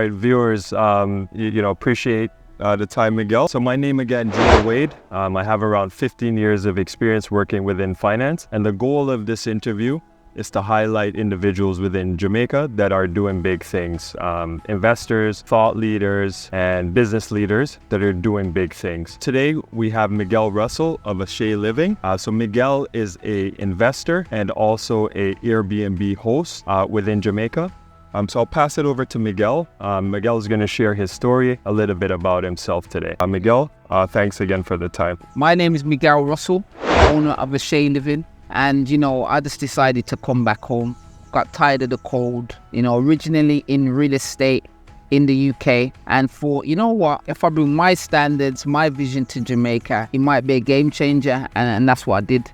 right, viewers, appreciate the time, Miguel. So my name again, Gina Wade. I have around 15 years of experience working within finance. And the goal of this interview is to highlight individuals within Jamaica that are doing big things. Investors, thought leaders, and business leaders that are doing big things. Today, we have Miguel Russell of Eshae Living. So Miguel is an investor and also a Airbnb host within Jamaica. So I'll pass it over to Miguel. Miguel is going to share his story, a little bit about himself today. Miguel, thanks again for the time. My name is Miguel Russell, owner of Eshae Living. And, I just decided to come back home. Got tired of the cold, originally in real estate in the UK. And thought, if I bring my standards, my vision to Jamaica, it might be a game changer. And that's what I did.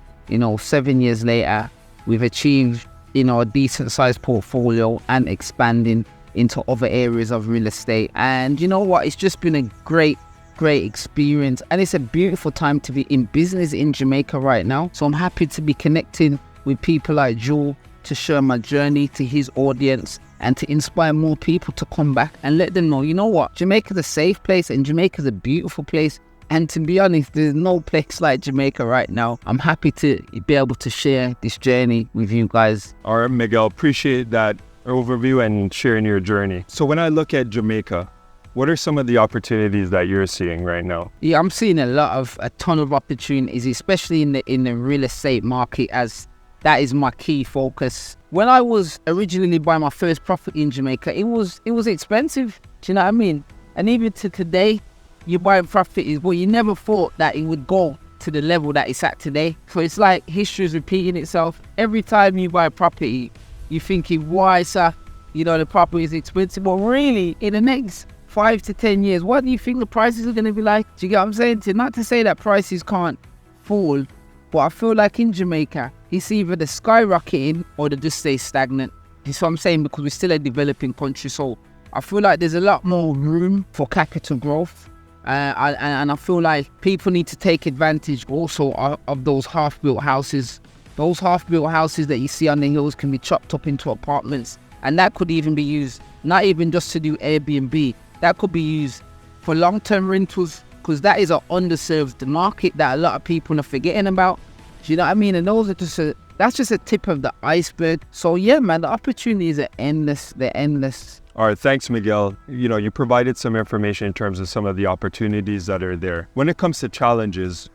7 years later, we've achieved, a decent sized portfolio and expanding into other areas of real estate. And it's just been a great experience, and it's a beautiful time to be in business in Jamaica right now. So I'm happy to be connecting with people like Joel to share my journey to his audience and to inspire more people to come back and let them know, Jamaica's a safe place and Jamaica's a beautiful place. And to be honest, there's no place like Jamaica right now. I'm happy to be able to share this journey with you guys. All right, Miguel, appreciate that overview and sharing your journey. So when I look at Jamaica, what are some of the opportunities that you're seeing right now? Yeah, I'm seeing a ton of opportunities, especially in the real estate market, as that is my key focus. When I was originally buying my first property in Jamaica, it was expensive. Do you know what I mean? And even to today, you buy properties, but you never thought that it would go to the level that it's at today. So it's like history is repeating itself. Every time you buy a property, you're thinking, why, sir? The property is expensive. But really, in the next 5 to 10 years, what do you think the prices are going to be like? Do you get what I'm saying? Not to say that prices can't fall, but I feel like in Jamaica, it's either the skyrocketing or they just stay stagnant. That's what I'm saying, because we're still a developing country. So I feel like there's a lot more room for capital growth. And I feel like people need to take advantage also of those half-built houses. Those half-built houses that you see on the hills can be chopped up into apartments. And that could even be used, not even just to do Airbnb, that could be used for long-term rentals, because that is an underserved market that a lot of people are forgetting about. Do you know what I mean? And those are that's just a tip of the iceberg. So yeah, man, the opportunities are endless. They're endless. All right, thanks, Miguel. You provided some information in terms of some of the opportunities that are there. When it comes to challenges,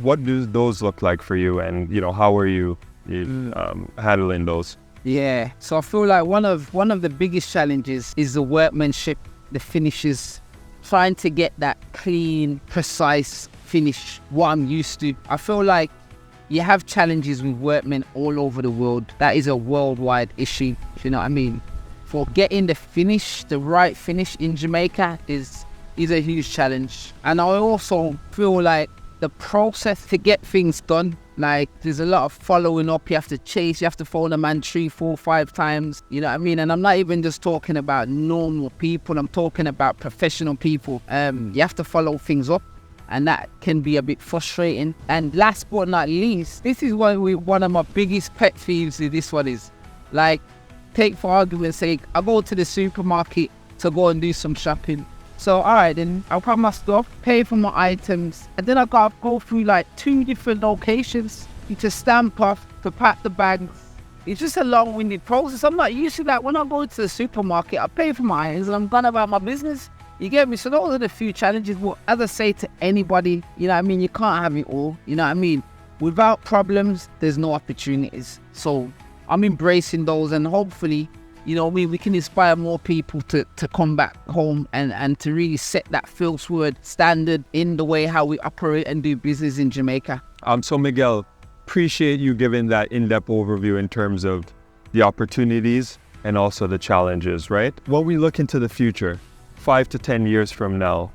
what do those look like for you, and how are you handling those? Yeah, so I feel like one of the biggest challenges is the workmanship, the finishes, trying to get that clean, precise finish, what I'm used to. I feel like you have challenges with workmen all over the world. That is a worldwide issue, you know what I mean? For getting the right finish in Jamaica is a huge challenge. And I also feel like the process to get things done, like there's a lot of following up. You have to chase, you have to phone a man 3, 4, 5 times, you know what I mean? And I'm not even just talking about normal people, I'm talking about professional people. You have to follow things up, and that can be a bit frustrating. And last but not least, this is one of my biggest pet peeves with this one is, like, take for argument's sake, I go to the supermarket to go and do some shopping. So alright, then I'll pack my stuff, pay for my items, and then I gotta go through like 2 different locations to stamp off, to pack the bags. It's just a long-winded process. I'm not used to that. When I go to the supermarket, I pay for my items and I'm gone about my business. You get me? So those are the few challenges. But as I say to anybody, you know what I mean, you can't have it all. You know what I mean? Without problems, there's no opportunities. So I'm embracing those, and hopefully, we can inspire more people to come back home and to really set that first word standard in the way how we operate and do business in Jamaica. So Miguel, appreciate you giving that in-depth overview in terms of the opportunities and also the challenges, right? When we look into the future, 5 to 10 years from now,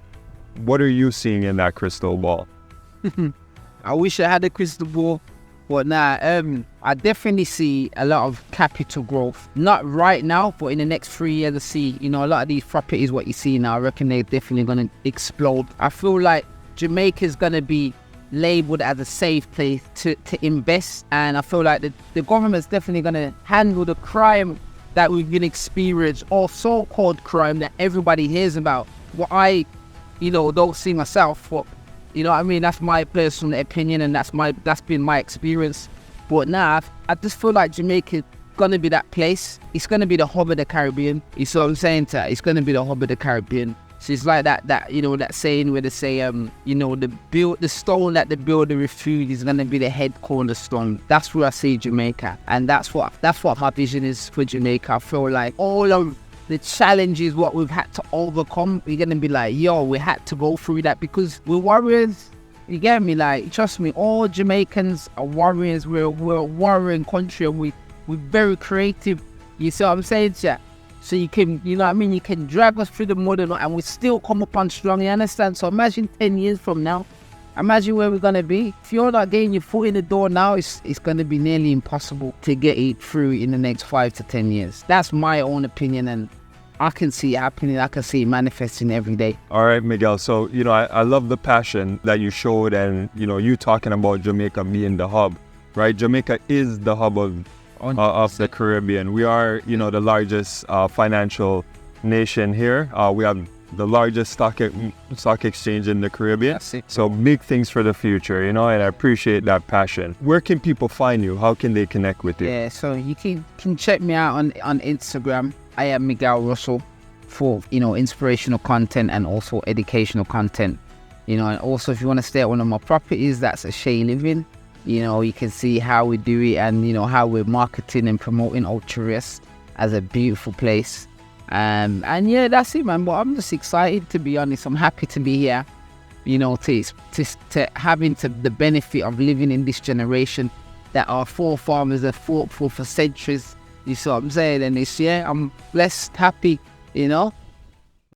what are you seeing in that crystal ball? I wish I had a crystal ball. But I definitely see a lot of capital growth. Not right now, but in the next 3 years, I see, a lot of these properties, what you see now, I reckon they're definitely going to explode. I feel like Jamaica's going to be labelled as a safe place to invest. And I feel like the government's definitely going to handle the crime that we've been experienced, or so-called crime that everybody hears about. What I, don't see myself, but that's my personal opinion, and that's been my experience. But now I just feel like Jamaica gonna be that place. It's gonna be the hub of the Caribbean. You see what I'm saying to that? It's gonna be the hub of the Caribbean. So it's like that saying where they say, the stone that they build the refuge is gonna be the head cornerstone. That's where I see Jamaica, and that's what my vision is for Jamaica. I feel like all of the challenges what we've had to overcome, we're gonna be like, yo, we had to go through that because we're warriors. You get me? Like, trust me, all Jamaicans are warriors. We're a warring country, and we're very creative. You see what I'm saying, chat? So you can, you can drag us through the mud and we still come up on strong, you understand? So imagine 10 years from now, imagine where we're going to be. If you're not getting your foot in the door now, it's going to be nearly impossible to get it through in the next 5 to 10 years. That's my own opinion, and I can see it happening. I can see it manifesting every day. All right, Miguel. So, I love the passion that you showed, and, you talking about Jamaica being the hub, right? Jamaica is the hub of the Caribbean. We are, the largest financial nation here. We have the largest stock exchange in the Caribbean. So big things for the future, and I appreciate that passion. Where can people find you? How can they connect with you? Yeah, so you can check me out on Instagram. I am Miguel Russell for, inspirational content and also educational content. And also if you want to stay at one of my properties, that's Eshae Living. You can see how we do it and, how we're marketing and promoting Ultra Rest as a beautiful place. And yeah, that's it, man. But I'm just excited, to be honest. I'm happy to be here, to having the benefit of living in this generation that our forefathers have fought for centuries. You see what I'm saying? And I'm blessed, happy,